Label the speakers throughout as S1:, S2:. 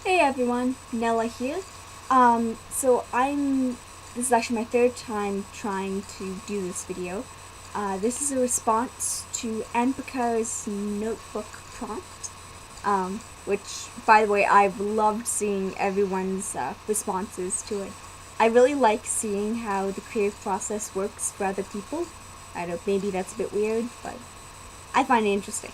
S1: Hey everyone, Nella here. This is actually my third time trying to do this video. This is a response to Pecaro's notebook prompt, which, by the way, I've loved seeing everyone's responses to it. I really like seeing how the creative process works for other people. I know maybe that's a bit weird, but I find it interesting.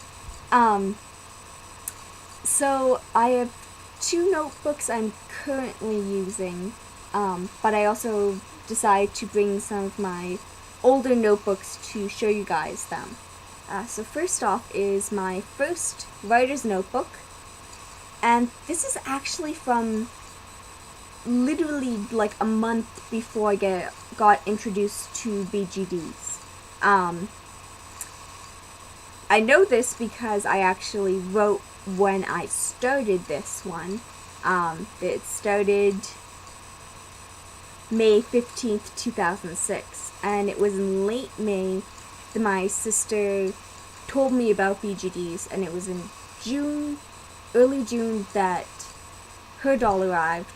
S1: So I have two notebooks I'm currently using, but I also decided to bring some of my older notebooks to show you guys them. So first off is my first writer's notebook, and this is actually from literally like a month before I got introduced to BGDs. I know this because I actually wrote when I started this one. It started May 15th, 2006, and it was in late May that my sister told me about BGDs, and it was in June, early June, that her doll arrived,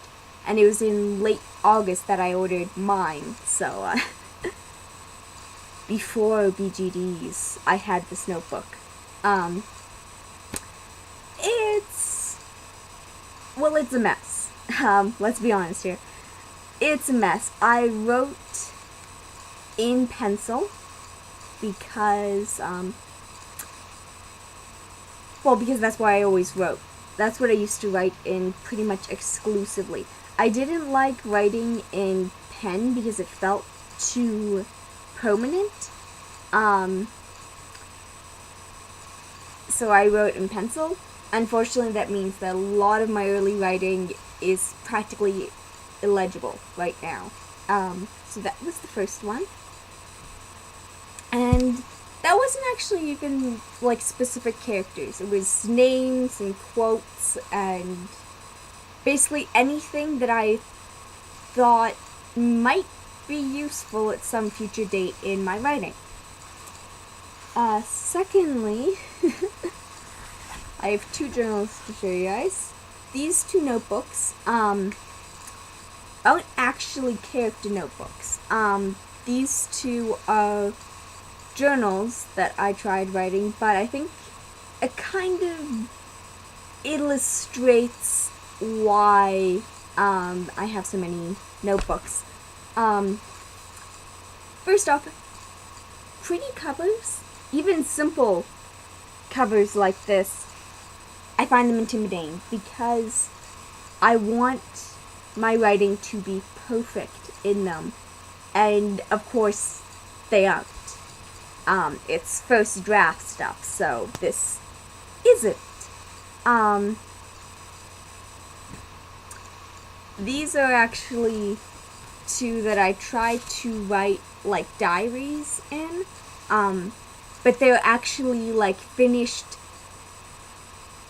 S1: and it was in late August that I ordered mine, so before BGDs, I had this notebook. It's a mess. Let's be honest here. It's a mess. I wrote in pencil because, because that's what I always wrote. That's what I used to write in pretty much exclusively. I didn't like writing in pen because it felt too permanent. So I wrote in pencil. Unfortunately, that means that a lot of my early writing is practically illegible right now. So that was the first one. And that wasn't actually even, like, specific characters. It was names and quotes and basically anything that I thought might be useful at some future date in my writing. Secondly, I have two journals to show you guys. These two notebooks, aren't actually character notebooks. These two are journals that I tried writing, but I think it kind of illustrates why I have so many notebooks. First off, pretty covers, even simple covers like this, I find them intimidating because I want my writing to be perfect in them, and of course they aren't. It's first draft stuff, so this isn't. These are actually two that I tried to write like diaries in, but they're actually like finished.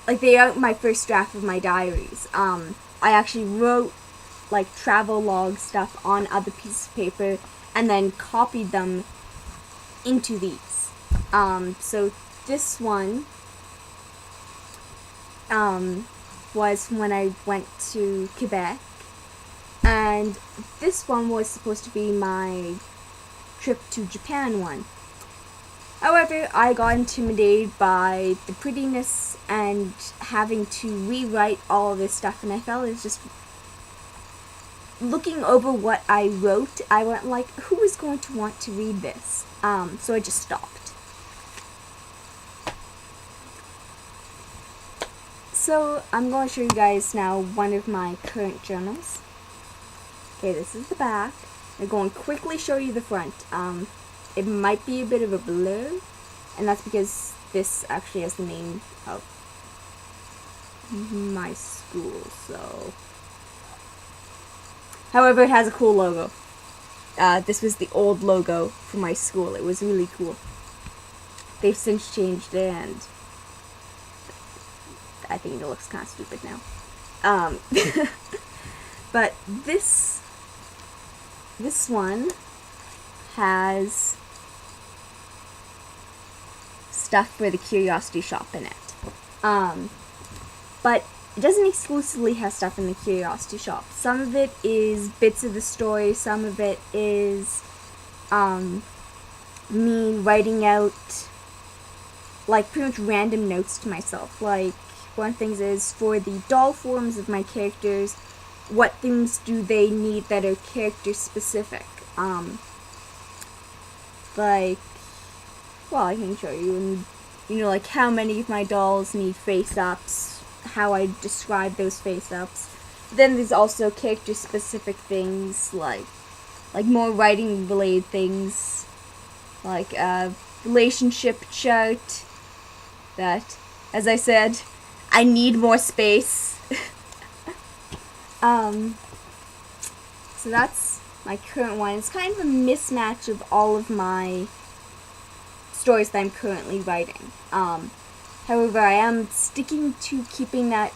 S1: Like, they aren't my first draft of my diaries. I actually wrote, like, travel log stuff on other pieces of paper and then copied them into these. So this one, was when I went to Quebec, and this one was supposed to be my trip to Japan one. However, I got intimidated by the prettiness and having to rewrite all of this stuff, and I felt it was just looking over what I wrote, I went like, who is going to want to read this? So I just stopped. So I'm going to show you guys now one of my current journals. Okay, this is the back. I'm going to quickly show you the front. It might be a bit of a blur, and that's because this actually has the name of my school, so... However, it has a cool logo. This was the old logo for my school. It was really cool. They've since changed it, and I think it looks kind of stupid now. But this one has stuff for the Curiosity Shop in it. But it doesn't exclusively have stuff in the Curiosity Shop. Some of it is bits of the story, some of it is me writing out like pretty much random notes to myself. Like one of the things is for the doll forms of my characters, what things do they need that are character specific? Like, well, I can show you, and like how many of my dolls need face-ups, how I describe those face-ups. Then there's also character-specific things, like more writing-related things, like a relationship chart that, as I said, I need more space. So that's my current one. It's kind of a mismatch of all of my stories that I'm currently writing. However, I am sticking to keeping that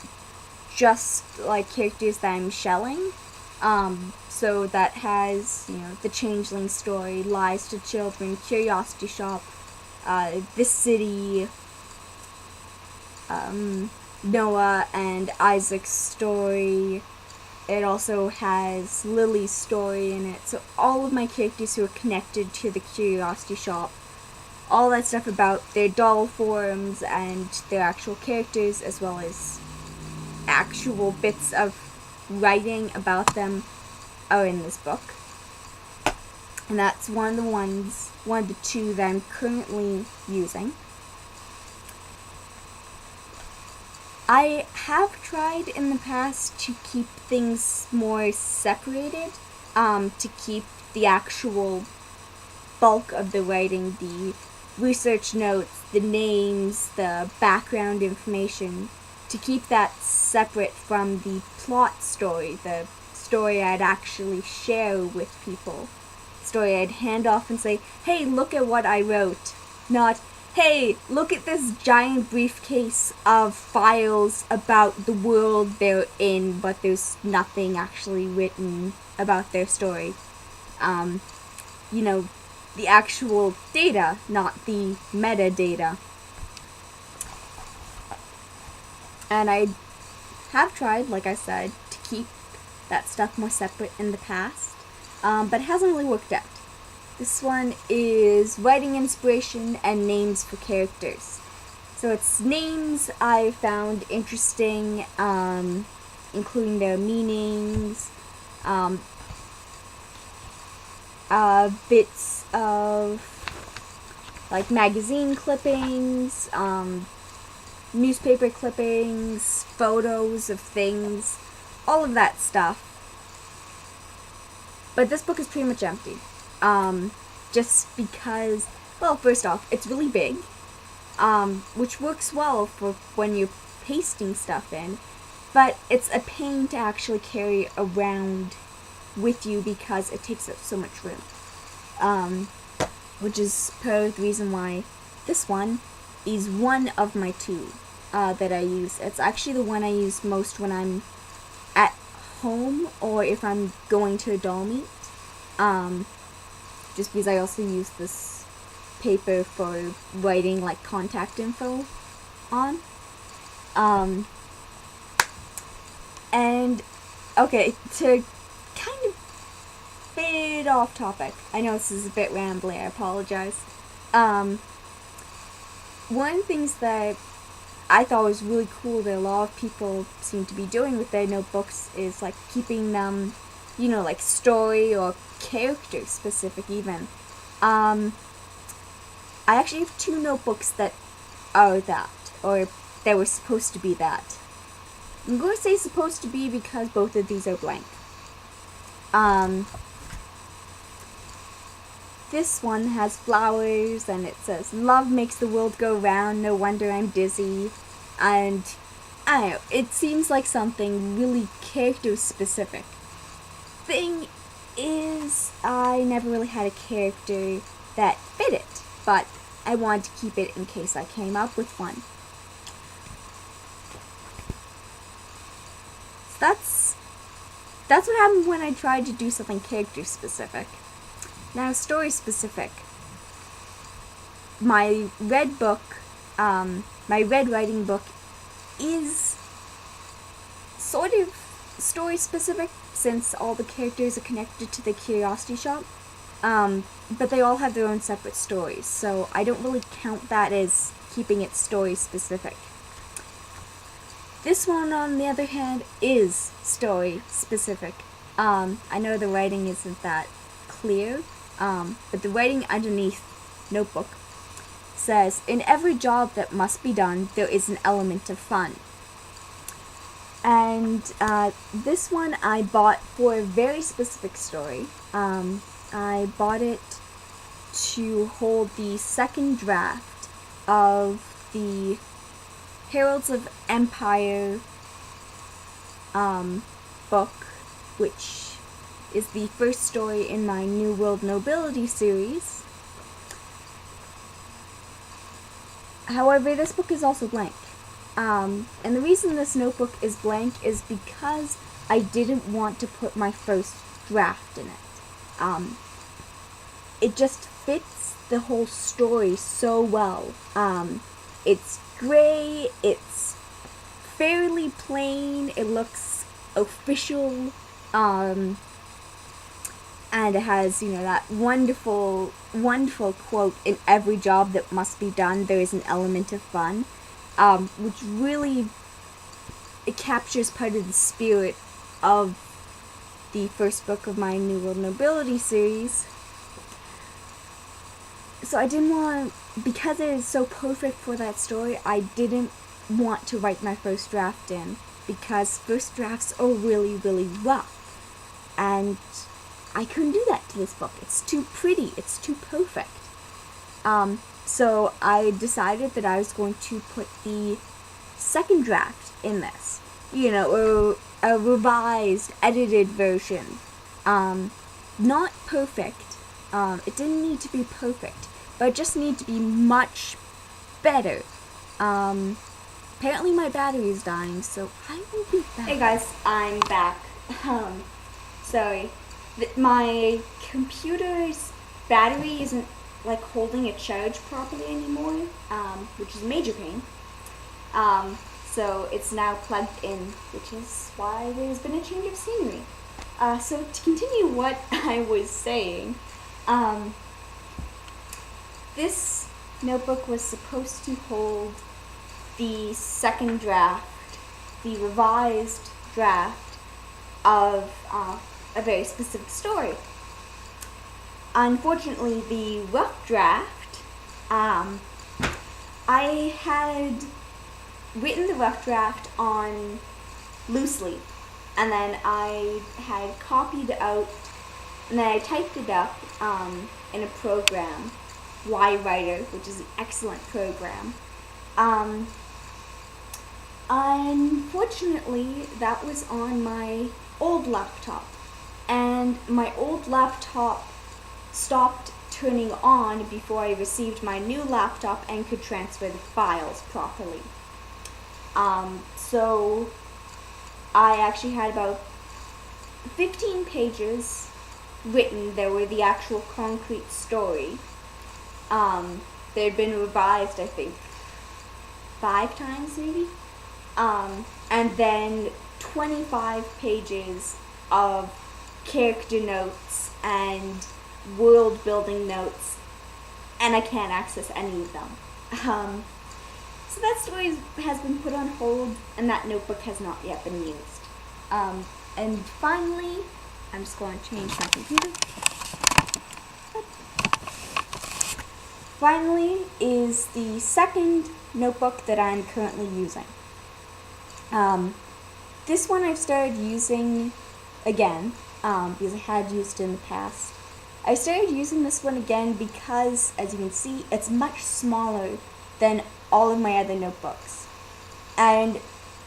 S1: just like characters that I'm shelling. So that has, the Changeling story, Lies to Children, Curiosity Shop, This City, Noah and Isaac's story. It also has Lily's story in it. So all of my characters who are connected to the Curiosity Shop, all that stuff about their doll forms and their actual characters, as well as actual bits of writing about them, are in this book. And that's one of the two that I'm currently using. I have tried in the past to keep things more separated, to keep the actual bulk of the writing, the research notes, the names, the background information, to keep that separate from the plot story, the story I'd actually share with people, the story I'd hand off and say, hey, look at what I wrote, not, hey, look at this giant briefcase of files about the world they're in, but there's nothing actually written about their story. The actual data, not the metadata. And I have tried, like I said, to keep that stuff more separate in the past, but it hasn't really worked out. This one is writing inspiration and names for characters. So it's names I found interesting, including their meanings, bits of like magazine clippings, newspaper clippings, photos of things, all of that stuff. But this book is pretty much empty. Just because, well, first off, it's really big, which works well for when you're pasting stuff in, but it's a pain to actually carry around with you because it takes up so much room, which is part of the reason why this one is one of my two that I use. It's actually the one I use most when I'm at home or if I'm going to a doll meet, just because I also use this paper for writing like contact info on. And okay, to kind of fade off topic, I know this is a bit rambly, I apologize. One of the things that I thought was really cool that a lot of people seem to be doing with their notebooks is like keeping them, like story or character specific even. I actually have two notebooks that are that, or that were supposed to be that. I'm going to say supposed to be because both of these are blank. This one has flowers and it says, love makes the world go round, no wonder I'm dizzy. And I don't know, it seems like something really character specific. Thing is, I never really had a character that fit it, but I wanted to keep it in case I came up with one. So that's what happened when I tried to do something character specific. Now, story specific. My red writing book is sort of story specific since all the characters are connected to the Curiosity Shop. But they all have their own separate stories, so I don't really count that as keeping it story specific. This one, on the other hand, is story specific. I know the writing isn't that clear, but the writing underneath Notebook says, "In every job that must be done, there is an element of fun." And this one I bought for a very specific story. I bought it to hold the second draft of the Heralds of Empire book, which is the first story in my New World Nobility series. However, this book is also blank. And the reason this notebook is blank is because I didn't want to put my first draft in it. It just fits the whole story so well. It's gray, it's fairly plain, it looks official, and it has, that wonderful, wonderful quote, "In every job that must be done, there is an element of fun," which really, it captures part of the spirit of the first book of my New World Nobility series. So I didn't want, because it is so perfect for that story, I didn't want to write my first draft in, because first drafts are really, really rough. And I couldn't do that to this book. It's too pretty. It's too perfect. So I decided that I was going to put the second draft in this. A revised, edited version. Not perfect. It didn't need to be perfect, but it just needed to be much better. Apparently my battery is dying, so I will be back. Hey guys, I'm back. Sorry. My computer's battery isn't holding a charge properly anymore, which is a major pain. So it's now plugged in, which is why there's been a change of scenery. So to continue what I was saying, this notebook was supposed to hold the second draft, the revised draft of a very specific story. Unfortunately, the rough draft, I had written the rough draft on loosely, and then I had copied out, and then I typed it up in a program, YWriter, which is an excellent program. Unfortunately, that was on my old laptop, and my old laptop stopped turning on before I received my new laptop and could transfer the files properly. So I actually had about 15 pages written that were the actual concrete story. They had been revised, I think, 5 times maybe. And then 25 pages of character notes and world building notes, and I can't access any of them. So that story has been put on hold, and that notebook has not yet been used. And finally, I'm just going to change my computer. Finally is the second notebook that I'm currently using. This one I've started using again, because I had used it in the past. I started using this one again because, as you can see, it's much smaller than all of my other notebooks. And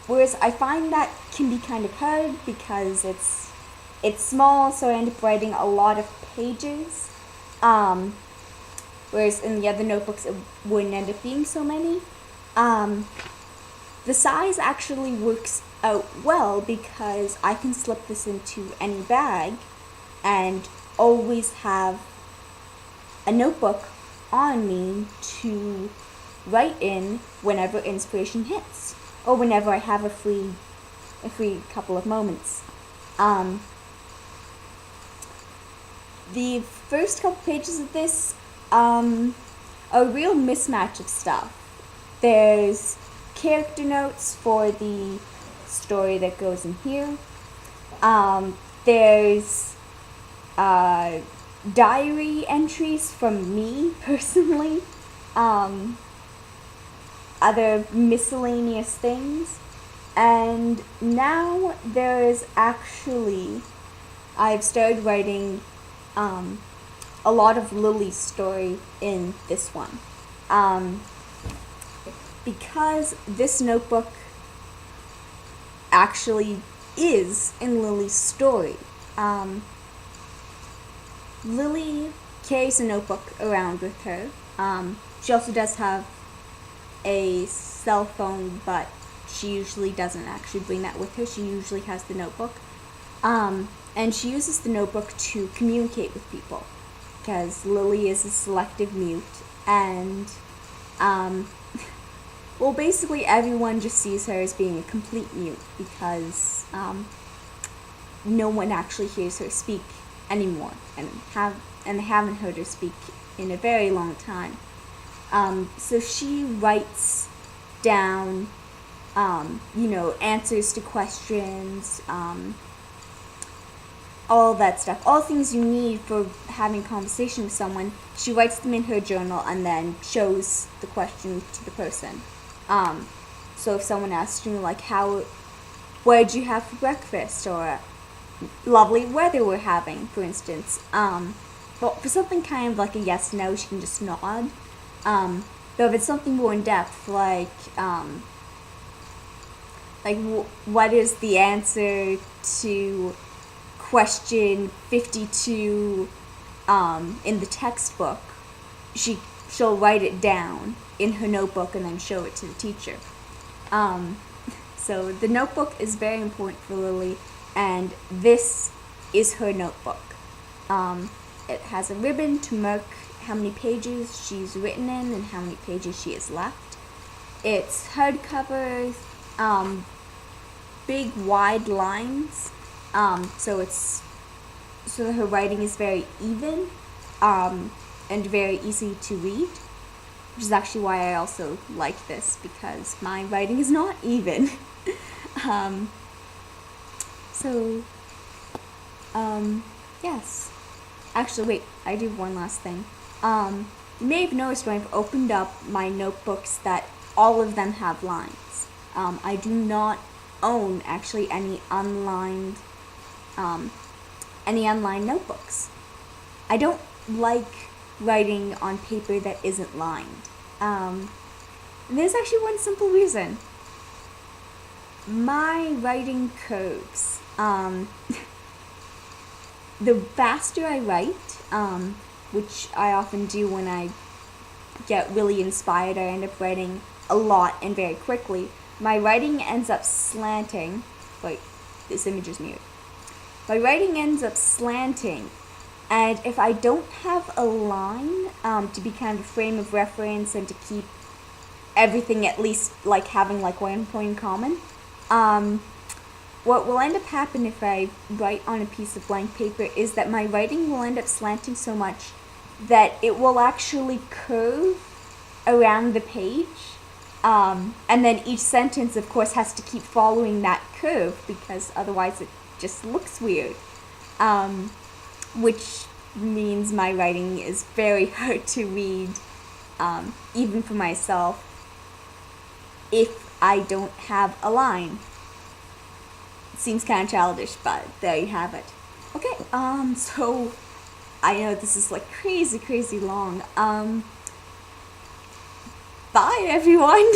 S1: whereas I find that can be kind of hard because it's small, so I end up writing a lot of pages. Whereas in the other notebooks it wouldn't end up being so many. The size actually works out well because I can slip this into any bag and always have a notebook on me to write in whenever inspiration hits, or whenever I have a free a free couple of moments. The first couple pages of this, a real mismatch of stuff. There's character notes for the story that goes in here. There's diary entries from me personally. Other miscellaneous things. And now there is actually, I've started writing a lot of Lily's story in this one. Because this notebook actually is in Lily's story. Lily carries a notebook around with her. She also does have a cell phone, but she usually doesn't actually bring that with her. She usually has the notebook. And she uses the notebook to communicate with people, because Lily is a selective mute, and well, basically everyone just sees her as being a complete mute, because no one actually hears her speak anymore, and they haven't heard her speak in a very long time. So she writes down, answers to questions, all that stuff, all things you need for having a conversation with someone. She writes them in her journal and then shows the question to the person. So if someone asks you, like, what did you have for breakfast, or lovely weather we're having, for instance, but for something kind of like a yes, no, she can just nod. Though if it's something more in depth, like what is the answer to question 52 in the textbook, she'll write it down in her notebook and then show it to the teacher. So the notebook is very important for Lily, and this is her notebook. It has a ribbon to mark how many pages she's written in and how many pages she has left. It's hardcover, big wide lines, so her writing is very even, and very easy to read, which is actually why I also like this, because my writing is not even. Yes. Actually, wait, I do one last thing. You may have noticed when I've opened up my notebooks that all of them have lines. I do not own actually any unlined notebooks. I don't like writing on paper that isn't lined. There's actually one simple reason. My writing curves. The faster I write, which I often do when I get really inspired, I end up writing a lot and very quickly. My writing ends up slanting. Wait, this image is muted. My writing ends up slanting, and if I don't have a line to be kind of a frame of reference and to keep everything at least like having like one point in common, what will end up happening if I write on a piece of blank paper is that my writing will end up slanting so much that it will actually curve around the page. And then each sentence, of course, has to keep following that curve, because otherwise it just looks weird. Which means my writing is very hard to read, even for myself, if I don't have a line. It seems kind of childish, but there you have it. Okay, so I know this is like crazy long. Bye, everyone.